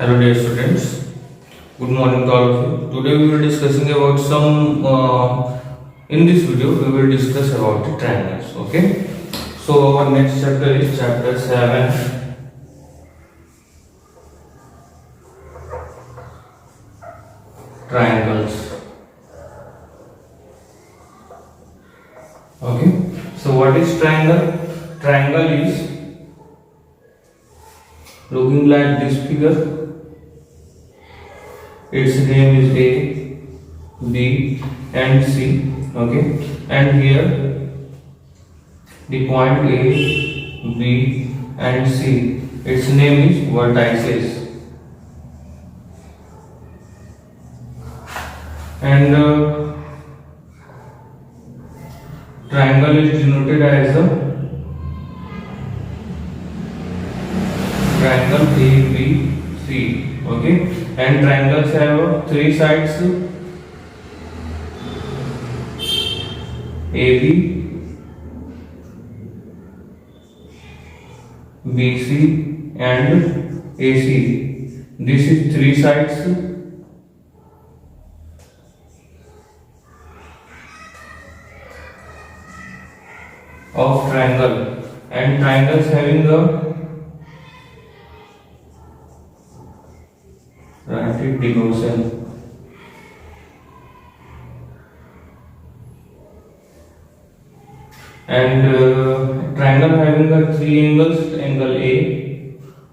Hello dear students, good morning to all of you. Today we will be discussing about in this video we will discuss about the triangles. Okay, so our next chapter is chapter 7, triangles. Okay, so what is triangle? Triangle is looking like this figure. Its name is A, B and C. Okay, and here the point A, B and C, its name is vertices. And triangle is denoted as a triangle ABC. Okay, and triangles have three sides: AB, BC and AC. This is three sides of triangle, and triangles having a rapid denotation. And triangle having a three angles, angle A,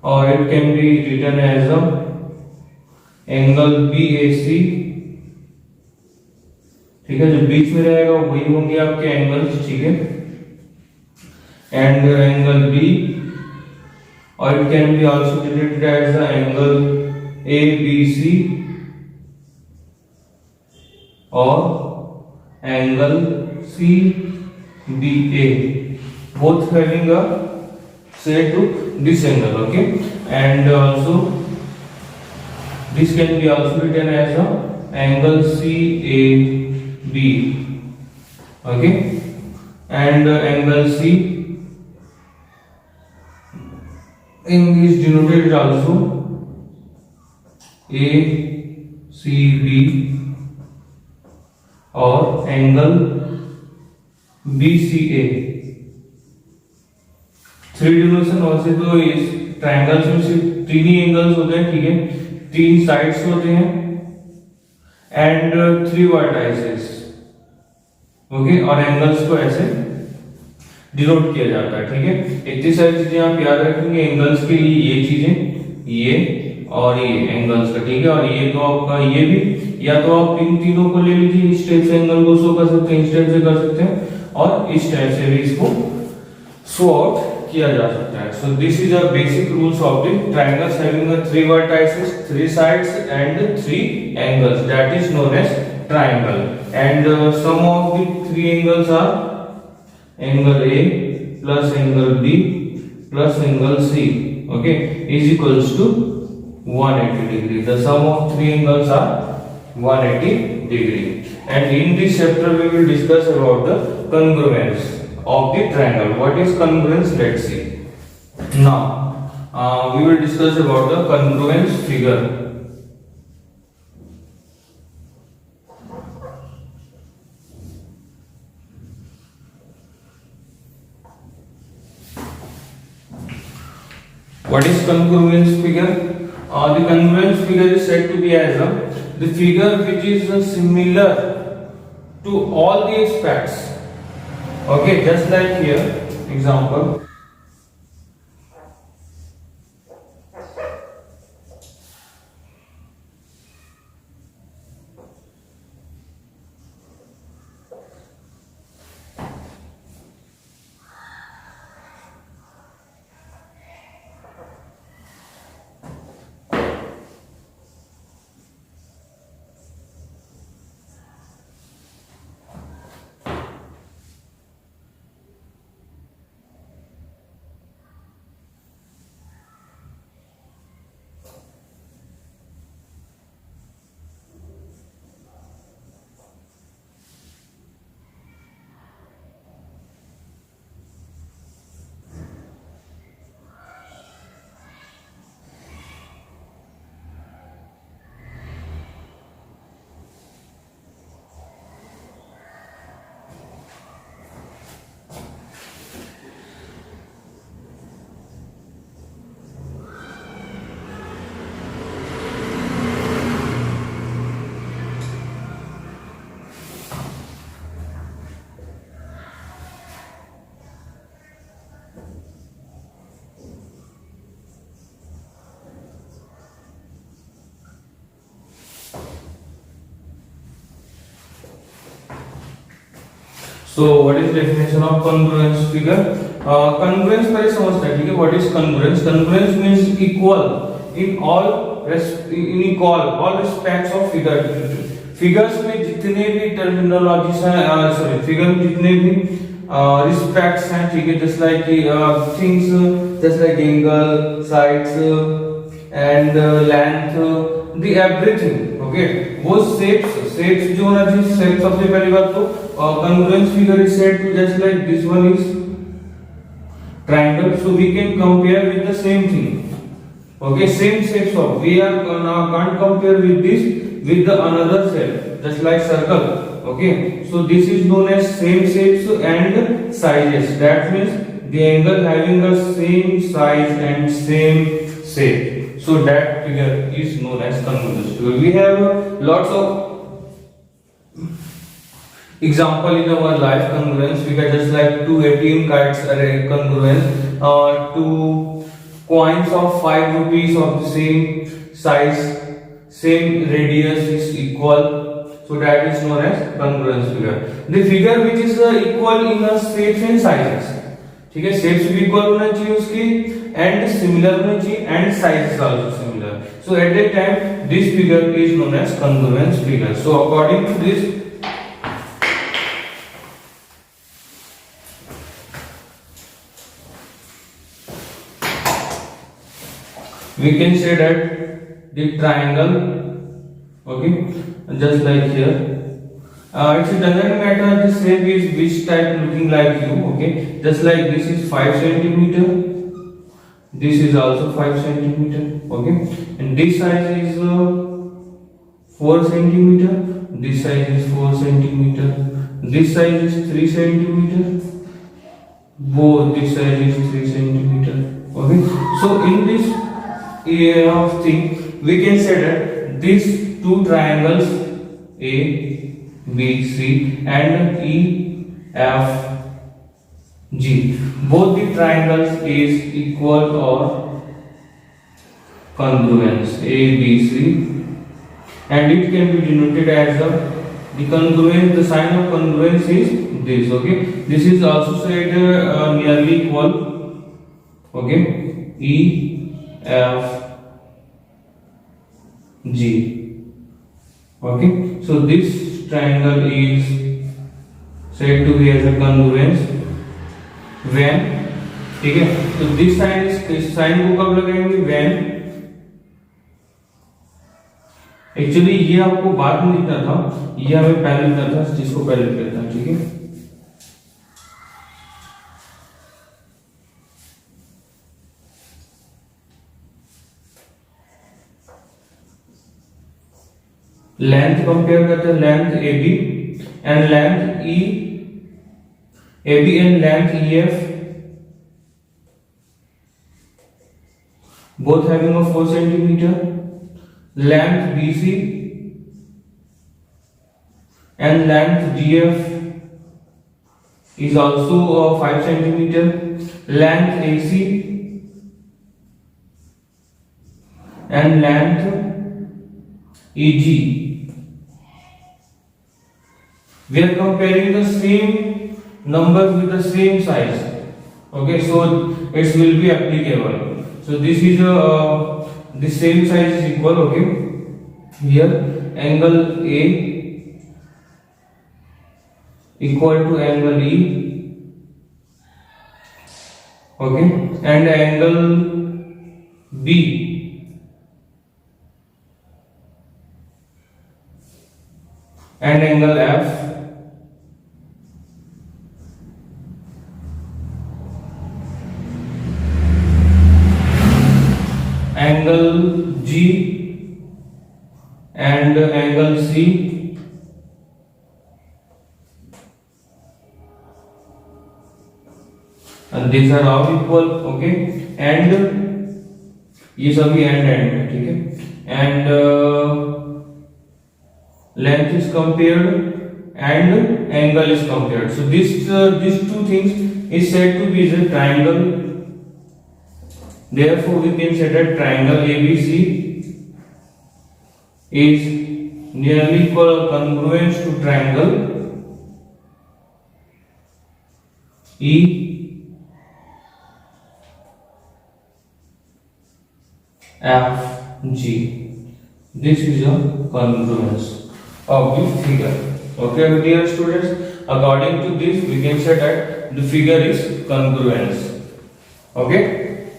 or it can be written as a angle BAC. ठीक है, जो बीच में रहेगा वही होंगे आपके angles. ठीक है, and angle B, or it can be also denoted as the angle ABC or angle CBA, both having a say to this angle. Okay, and also this can be also written as a angle CAB. Okay, and angle C is denoted also ACB और angle BCA. Three डिनोशन वैसे तो इस triangles में सिर्फ तीन ही angles होते हैं. ठीक है, तीन साइड्स होते हैं एंड थ्री वर्टाइसेस. ओके, और एंगल्स को ऐसे डिनोट किया जाता है. ठीक है, इतनी सारी चीजें आप याद रखेंगे एंगल्स के लिए. ये चीजें, ये और ये एंगल्स का. ठीक है, और ये तो आपका ये भी, या तो आप इन तीनों को ले लीजिए, इस टाइप से एंगल को शो कर सकते हैं, इस टाइप से कर सकते हैं, और इस टाइप से भी इसको शो आउट किया जा सकता है. So this is a basic rules of the triangles having three vertices, three sides and three angles, that is known as triangle. And sum of the three angles are angle A plus angle B plus angle C. okay, is equals to 180 degree. The sum of three angles are 180 degree. And in this chapter we will discuss about the congruence of the triangle. What is congruence? Let's see. Now we will discuss about the congruence figure. What is congruence figure? The congruence figure is said to be as the figure which is similar to all the aspects. Okay, just like here, example. So what is definition of congruence figure? Congruence पहले समझते हैं, ठीक है? What is congruence? Congruence means equal in all respects of figure. Figures में जितने भी terminologies हैं, sorry figure में जितने भी रिस्पेक्ट्स हैं, ठीक है, just like things, just like angle, sides and length, the everything, okay, वो शेप्स जो है, जिस शेप, सबसे पहली बात तो congruence figure is said to just like this one is triangle, so we can compare with the same thing, okay, same shapes of, we are now can't compare with this with the another shape, just like circle, okay, so this is known as same shapes and sizes, that means the angle having the same size and same shape, so that figure is known as congruence figure. We have lots of example in our life congruence figure, just like two ATM cards are congruent, two coins of 5 rupees of the same size, same radius is equal, so that is known as congruence figure. The figure which is equal in the shapes and sizes, ठीक है, shapes भी equal होना चाहिए उसकी and similar होना चाहिए and size is also similar, so at that time this figure is known as congruence figure. So according to this, we can say that the triangle, okay, just like here, it doesn't matter the shape is which type looking like you, okay, just like this is 5 centimeter, this is also 5 centimeter, okay, and this size is 4 centimeter, this size is 4 centimeter, this size is 3 centimeter, both this size is 3 centimeter, okay, so in this of thing we can say that these two triangles A, B, C and E, F, G, both the triangles is equal or congruence, A, B, C, and it can be denoted as the congruence, the sign of congruence is this, okay, this is also said nearly equal, okay, E, F, G, okay, so this triangle is said to be as a congruence when, ठीक है, तो this sign is sign को कब लगाएंगे, when, actually ये आपको बाद में लिखना था, ये हमें पहले लिखना था, जिसको पहले लिखना था, ठीक है, लेंथ कंपेयर करते हैं, length AB and length E, AB and length EF both having a 4 centimeter, length BC and length GF is also 5 centimeter, length AC and length EG. We are comparing the same numbers with the same size, okay, so it will be applicable. So this is the same size is equal, okay, here angle A equal to angle E, okay, and angle B and angle F angle G and angle C and these are all equal, okay, and ये सभी and है, ठीक है, and length is compared and angle is compared, so these two things is said to be the triangle. Therefore we can say that triangle ABC is nearly equal or congruent to triangle E F G. This is a congruence of the figure. Okay, dear students, according to this we can say that the figure is congruence. Okay,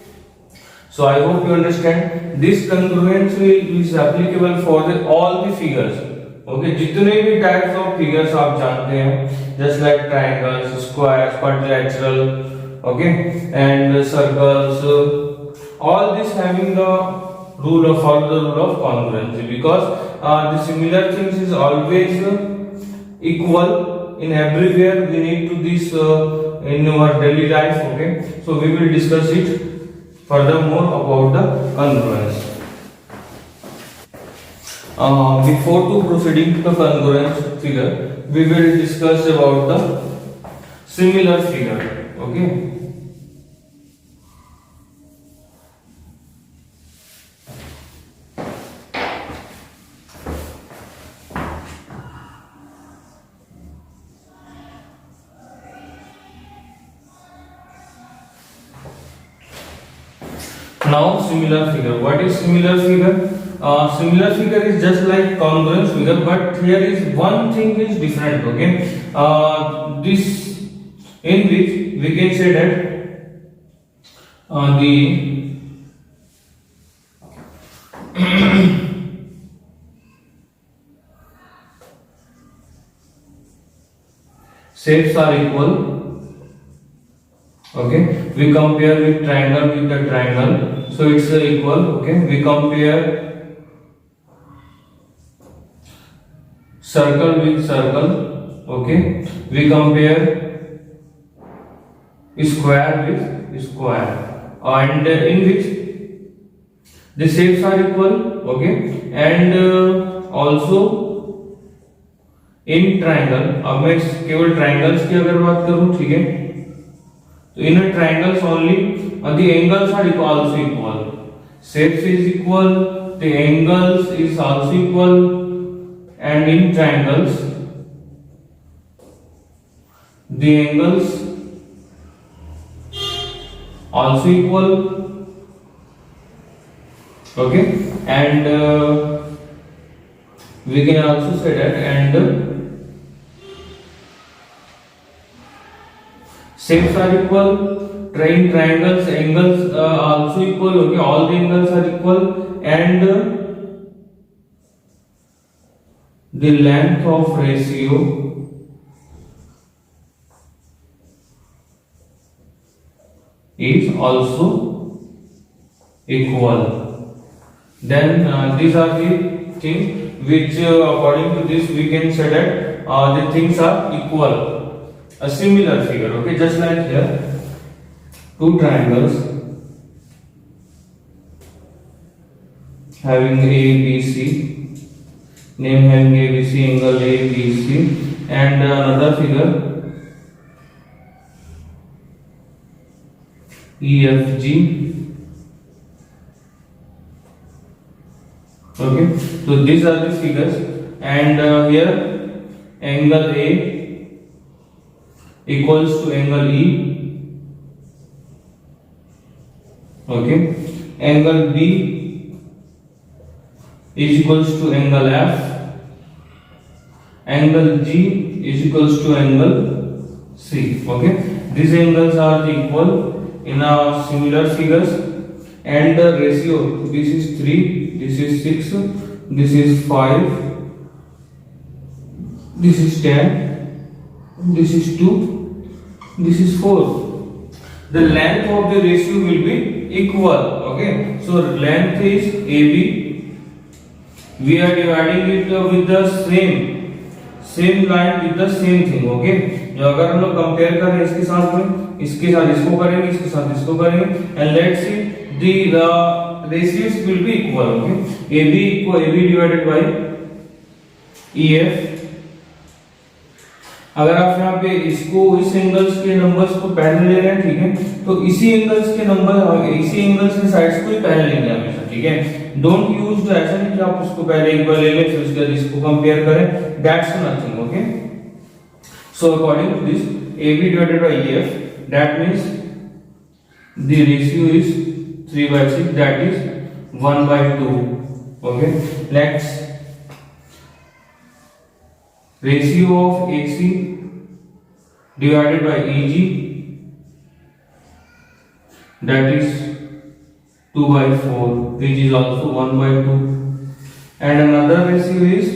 so I hope you understand. This congruence is applicable for all the figures. Okay, जितने भी types of figures आप जानते हैं, just like triangles, squares, quadrilateral, okay, and circles, all this having the rule of congruency, because the similar things is always equal in everywhere. We need to this in our daily life. Okay, so we will discuss it furthermore about the congruence. Before to proceeding to the congruence figure, we will discuss about the similar figure. Okay. Now similar figure. What is similar figure? Similar figure is just like congruence figure, but here is one thing is different. Okay, this in which we can say that the shapes are equal. Okay, we compare with triangle with the triangle, so it's equal. Okay, we compare circle with circle. Okay, we compare square with square, and in which the shapes are equal. Okay, and also in triangle, अब मैं केवल triangles की अगर बात करूं, ठीक है, so in a triangles only the angles are also equal, shapes is equal, the angles is also equal, and in triangles the angles also equal. Okay, and we can also say that, and shapes are equal, triangles angles also equal. Okay, all the angles are equal, and the length of ratio is also equal. Then these are the things which according to this we can say that the things are equal, a similar figure. Okay, just like here, two triangles having A, B, C, name having ABC, angle ABC, and another figure EFG. Okay, so these are the figures, and here angle A equals to angle E. Okay, angle B is equals to angle F, angle G is equals to angle C. Okay, these angles are equal in a similar figures, and the ratio, this is 3, this is 6, this is 5, this is 10, this is 2, this is 4. The length of the ratio will be equal. Okay, so length is AB, we are dividing it with the same line with the same thing. Okay, जो अगर हम लोग compare कर रहे हैं इसके साथ में, इसके साथ इसको करेंगे, इसके साथ इसको करेंगे, and let's see the ratios will be equal. Okay, AB divided by EF. अगर आप यहाँ पे इसको इस एंगल्स के नंबर्स को पहले ले रहे हैं, ठीक है, तो इसी एंगल्स के नंबर, इसी एंगल्स के साइड्स को ही पहले लेंगे हमेशा. ठीक है, डोंट यूज द ऐसा नहीं कि आप उसको पहले एक बार ले लें फिर उसके बाद इसको कंपेयर करें, that's nothing. Okay, so according to this AB divided by EF, that means the ratio is 3/6, that is 1/2. Okay, next, ratio of AC divided by EG, that is 2/4, which is also 1/2. And another ratio is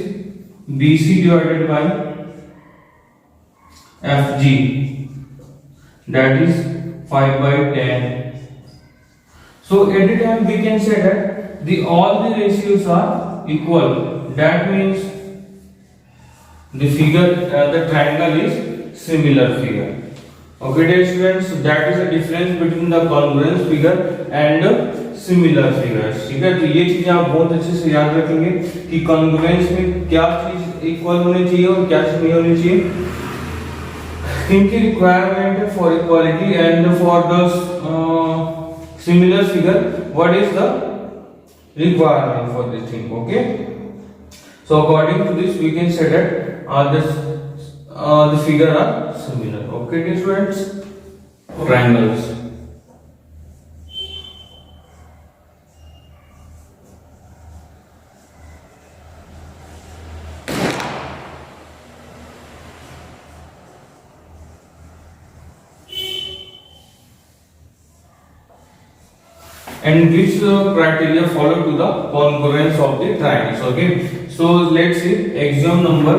BC divided by FG, that is 5/10. So at the time we can say that all the ratios are equal. That means the figure, the triangle is similar figure. Okay dear students, that is the difference between the congruence figure and similar figures. ठीक है, तो ये चीजें आप बहुत अच्छे से याद रखेंगे कि कॉन्ग्रुएंस में क्या चीज इक्वल होनी चाहिए और क्या चीज नहीं होनी चाहिए. इनकी रिक्वायरमेंट है for equality and for the similar figure what is the requirement for this thing. Okay, so according to this we can say that the figure are similar. Okay dear students, triangles. And this criteria follow to the congruence of the triangles. Okay, so let's see axiom number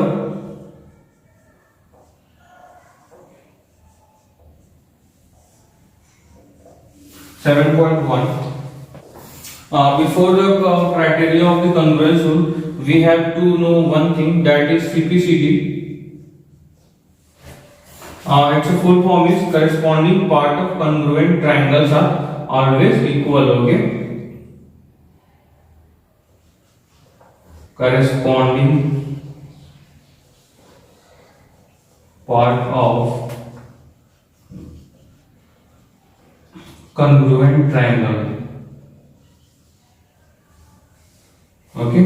7.1. Before the criteria of the congruence rule, we have to know one thing, that is CPCD. Its full form is corresponding part of congruent triangles are always equal. Okay, corresponding part of congruent triangle. Okay,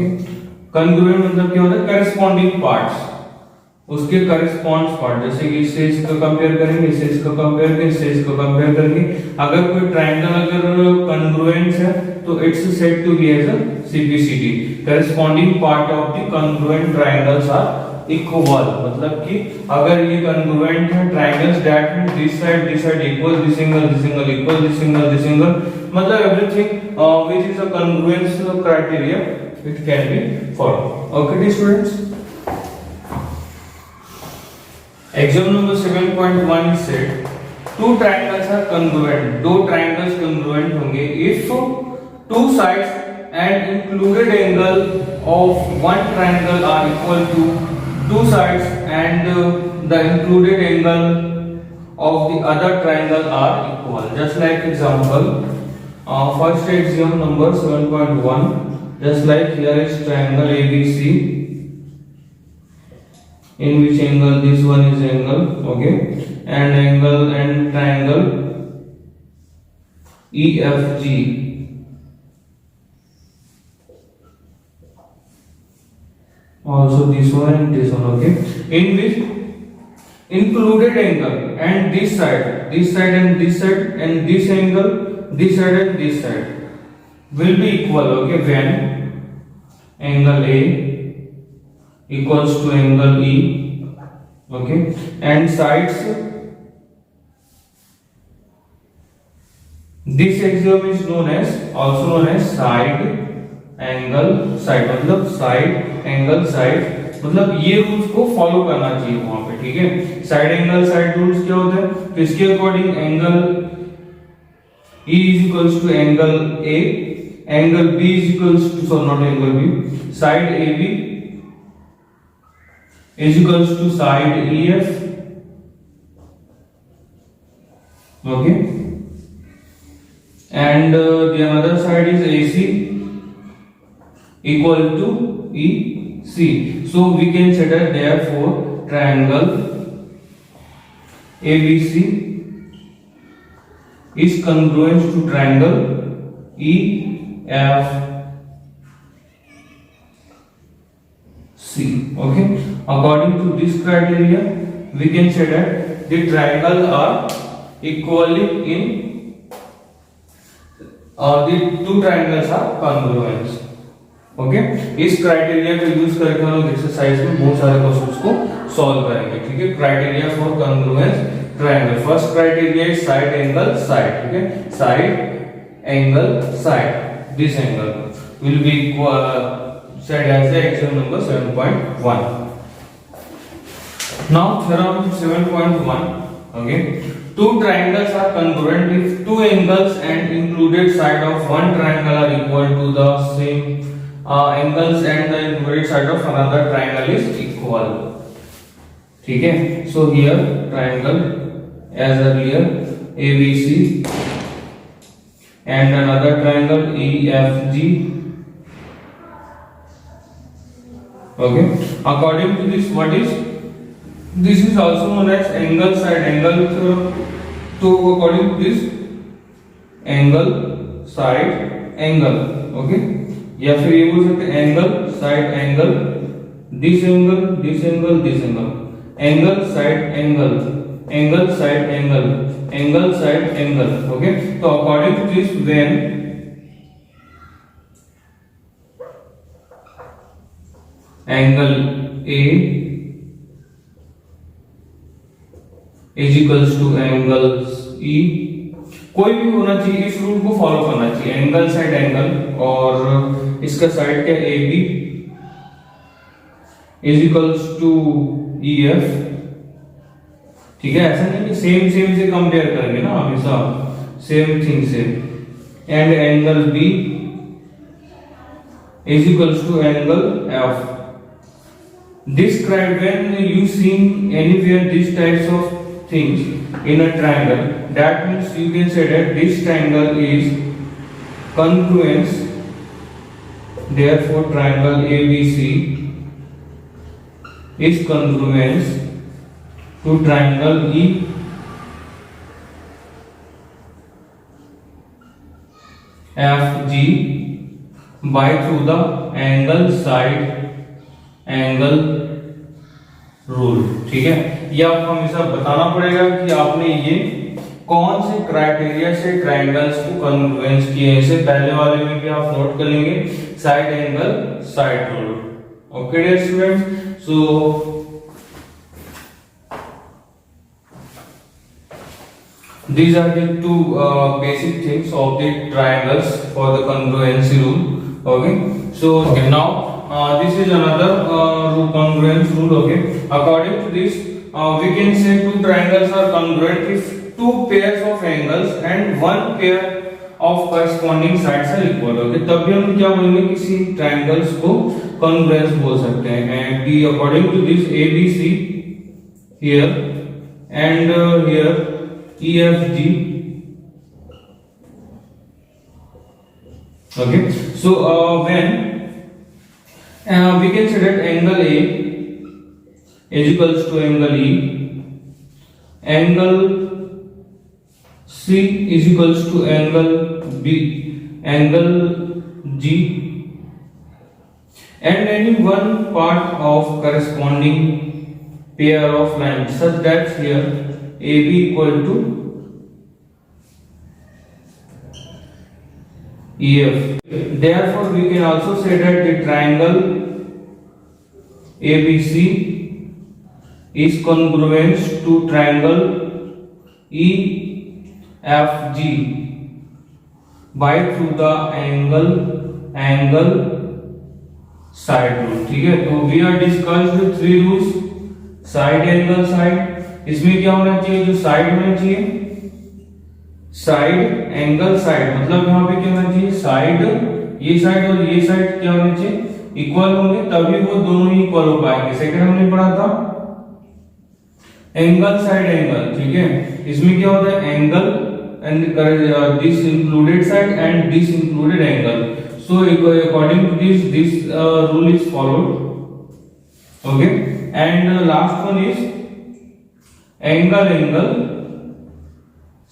congruent मतलब क्या होता है, corresponding parts, उसके corresponds part. जैसे कि इससे इसका compare करेंगे, इससे इसका कंपेयर करेंगे, इससे इसका कंपेयर करेंगे. अगर कोई ट्रायंगल अगर कॉन्ग्रुएंट है तो it's said to be as a CPCT. Corresponding part of the congruent triangles are equal. मतलब कि अगर ये कॉन्ग्रुएंट है triangles, that means this side equal, this angle equal, this angle, मतलब everything which is a congruence criteria it can be follow. Okay students, Axiom number 7.1 is said two triangles are congruent. दो triangles congruent होंगे if two sides and included angle of one triangle are equal to two sides and the included angle of the other triangle are equal. Just like example, first axiom number 7.1, just like here is triangle ABC, in which angle this one is angle. Okay, and angle and triangle EFG. Also this one and this one. Okay, in which included angle and this side and this side and this angle, this side and this side will be equal. Okay, when angle A equals to angle E. Okay, and sides, this axiom is also known as side angle side. मतलब side angle side, मतलब ये rules को follow करना चाहिए वहां पे. ठीक है, साइड एंगल साइड रूल्स क्या होते हैं, तो इसके according angle E is equals to angle A, angle B is equals to, not angle B, side AB is equals to side EF. Okay, and the another side is AC equal to EC. So we can say that therefore triangle ABC is congruent to triangle EFC. Okay, according to this criteria we can say that the triangle are equally in the two triangles are congruent। Okay, इस criteria को use करके हम लोग exercise में बहुत सारे questions को solve करेंगे। ठीक है, criteria for congruence triangle. First criteria is side angle side. ठीक है, side angle side, this angle will be said as the example number 7.1. Now theorem 7.1. Okay, two triangles are congruent if two angles and included side of one triangle are equal to the same angles and the included side of another triangle is equal। ठीक है, so here triangle as earlier ABC and another triangle EFG। Okay, according to this, what is this is also known as angle side angle theorem। तो according to this angle side angle, okay, या फिर ये बोल सकते हैं angle side angle, this angle this angle this angle, angle side angle, angle side angle, angle side angle. Okay, तो according to this when angle A is equals to angles E, कोई भी होना चाहिए, इस रूल को follow करना चाहिए। Angle side angle और इसका साइड क्या AB is equals to EF। ठीक है, ऐसा नहीं कि सेम सेम से कंपेयर करेंगे ना, हमेशा सेम थिंग से। And angle B is equals to angle F। Describe when you seen anywhere these types of things in a triangle, that means you can say that this triangle is congruent, therefore triangle ABC is congruent to triangle EFG by through the angle side angle rule. ठीक है, ये आपको हमेशा बताना पड़ेगा कि आपने ये कौन से क्राइटेरिया से ट्रायंगल्स को कॉन्ग्रुएंस किए। इसे पहले वाले में भी आप नोट कर लेंगे, side angle side rule. Okay dear students, so these are the two basic things of the triangles for the congruency rule। okay, so okay, now this is another congruence rule। okay, according to this we can say two triangles are congruent if two pairs of angles and one pair of corresponding sides are equal। okay, तब भी हम क्या बोलेंगे, किसी triangles को congruence बोल सकते हैं। and the according to this ABC here and here EFG। okay, so when we can say that angle A is equals to angle E, angle C is equals to angle B, angle G, and any one part of corresponding pair of lines such that here AB equal to EF। Therefore, we can also say that the triangle ABC is congruent to triangle EFG by through the angle side rule। ठीक है, तो we are discussed the three rules, side angle side। इसमें क्या होना चाहिए, जो side होना चाहिए साइड एंगल साइड, मतलब यहाँ पे क्या होना चाहिए, साइड ये साइड और ये साइड क्या होने चाहिए, इक्वल होंगे, तभी वो दोनों ही इक्वल हो पाएंगे। सेकंड हमने पढ़ा था एंगल साइड एंगल। ठीक है, इसमें क्या होता है, angle and this included side and this included angle. So according to this rule is followed. Okay, and last one is angle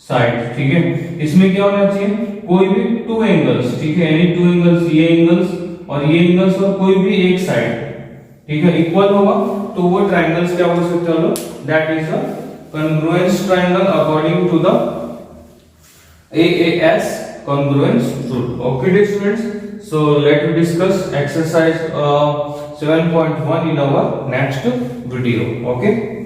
side. ठीक है, इसमें क्या होना चाहिए, कोई भी टू एंगल्स। ठीक है, एनी टू एंगल्स, ये एंगल्स और ये एंगल्स और कोई भी एक साइड, ठीक है, इक्वल होगा, तो वो ट्रायंगल्स क्या हो सकते हैं, that is a congruence triangle according to the AAS congruence rule. Okay dear students, so let us discuss exercise 7.1 in our next video. Okay.